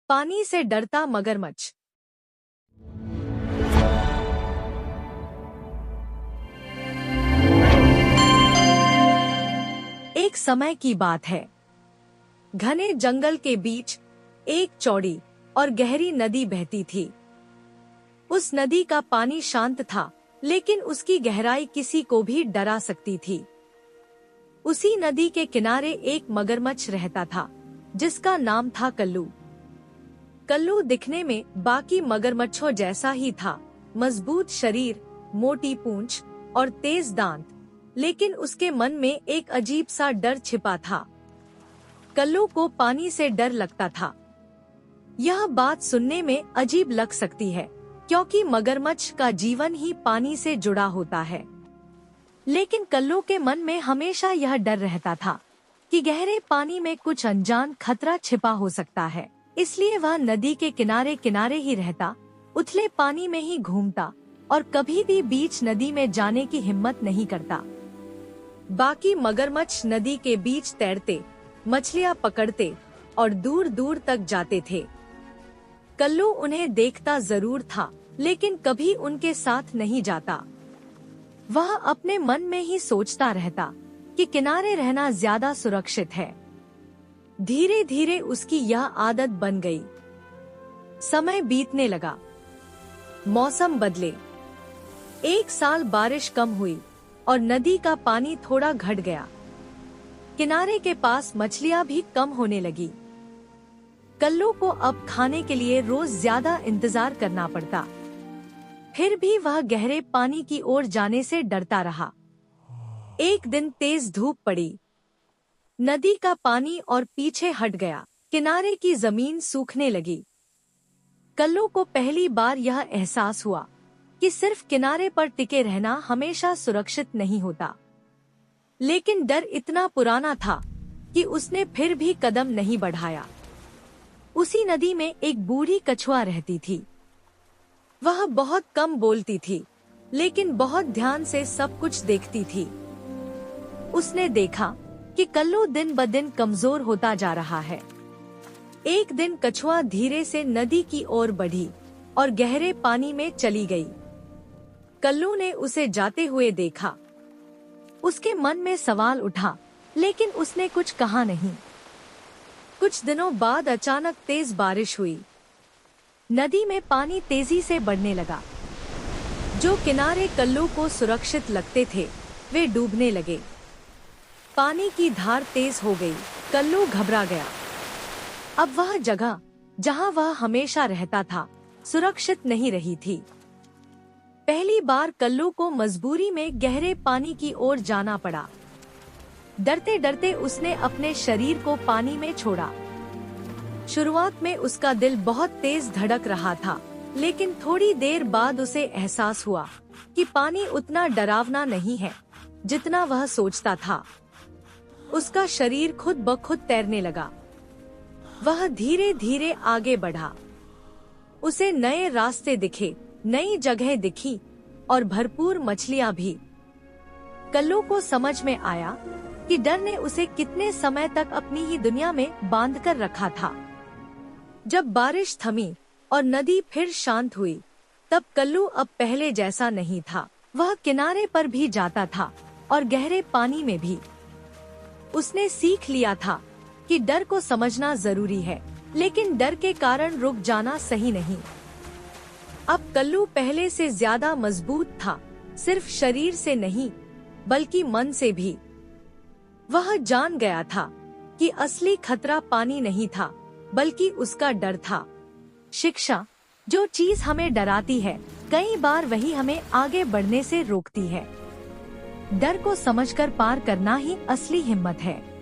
पानी से डरता मगरमच्छ। एक समय की बात है। घने जंगल के बीच एक चौड़ी और गहरी नदी बहती थी। उस नदी का पानी शांत था, लेकिन उसकी गहराई किसी को भी डरा सकती थी। उसी नदी के किनारे एक मगरमच्छ रहता था, जिसका नाम था कल्लू। कल्लू दिखने में बाकी मगरमच्छों जैसा ही था, मजबूत शरीर, मोटी पूंछ और तेज दांत, लेकिन उसके मन में एक अजीब सा डर छिपा था। कल्लू को पानी से डर लगता था। यह बात सुनने में अजीब लग सकती है, क्योंकि मगरमच्छ का जीवन ही पानी से जुड़ा होता है। लेकिन कल्लू के मन में हमेशा यह डर रहता था कि गहरे पानी में कुछ अनजान खतरा छिपा हो सकता है। इसलिए वह नदी के किनारे किनारे ही रहता, उथले पानी में ही घूमता और कभी भी बीच नदी में जाने की हिम्मत नहीं करता। बाकी मगरमच्छ नदी के बीच तैरते, मछलियां पकड़ते और दूर दूर तक जाते थे। कल्लू उन्हें देखता जरूर था, लेकिन कभी उनके साथ नहीं जाता। वह अपने मन में ही सोचता रहता कि किनारे रहना ज्यादा सुरक्षित है। धीरे धीरे उसकी यह आदत बन गई। समय बीतने लगा, मौसम बदले। एक साल बारिश कम हुई और नदी का पानी थोड़ा घट गया। किनारे के पास मछलियां भी कम होने लगी। कल्लू को अब खाने के लिए रोज ज्यादा इंतजार करना पड़ता। फिर भी वह गहरे पानी की ओर जाने से डरता रहा। एक दिन तेज धूप पड़ी। नदी का पानी और पीछे हट गया। किनारे की जमीन सूखने लगी। कल्लू को पहली बार यह एहसास हुआ कि सिर्फ किनारे पर टिके रहना हमेशा सुरक्षित नहीं होता। लेकिन डर इतना पुराना था कि उसने फिर भी कदम नहीं बढ़ाया। उसी नदी में एक बूढ़ी कछुआ रहती थी। वह बहुत कम बोलती थी, लेकिन बहुत ध्यान से सब कुछ देखती थी। उसने देखा कि कल्लू दिन ब दिन कमजोर होता जा रहा है। एक दिन कछुआ धीरे से नदी की ओर बढ़ी और गहरे पानी में चली गई। कल्लू ने उसे जाते हुए देखा। उसके मन में सवाल उठा, लेकिन उसने कुछ कहा नहीं। कुछ दिनों बाद अचानक तेज बारिश हुई। नदी में पानी तेजी से बढ़ने लगा। जो किनारे कल्लू को सुरक्षित लगते थे, वे डूबने लगे। पानी की धार तेज हो गई। कल्लू घबरा गया। अब वह जगह जहां वह हमेशा रहता था, सुरक्षित नहीं रही थी। पहली बार कल्लू को मजबूरी में गहरे पानी की ओर जाना पड़ा। डरते डरते उसने अपने शरीर को पानी में छोड़ा। शुरुआत में उसका दिल बहुत तेज धड़क रहा था, लेकिन थोड़ी देर बाद उसे एहसास हुआ कि पानी उतना डरावना नहीं है जितना वह सोचता था। उसका शरीर खुद ब खुद तैरने लगा। वह धीरे धीरे आगे बढ़ा। उसे नए रास्ते दिखे, नई जगह दिखी और भरपूर मछलियां भी। कल्लू को समझ में आया कि डर ने उसे कितने समय तक अपनी ही दुनिया में बांध कर रखा था। जब बारिश थमी और नदी फिर शांत हुई, तब कल्लू अब पहले जैसा नहीं था। वह किनारे पर भी जाता था और गहरे पानी में भी। उसने सीख लिया था कि डर को समझना जरूरी है, लेकिन डर के कारण रुक जाना सही नहीं। अब कल्लू पहले से ज्यादा मजबूत था, सिर्फ शरीर से नहीं, बल्कि मन से भी। वह जान गया था कि असली खतरा पानी नहीं था, बल्कि उसका डर था। शिक्षा, जो चीज हमें डराती है, कई बार वही हमें आगे बढ़ने से रोकती है। डर को समझकर पार करना ही असली हिम्मत है।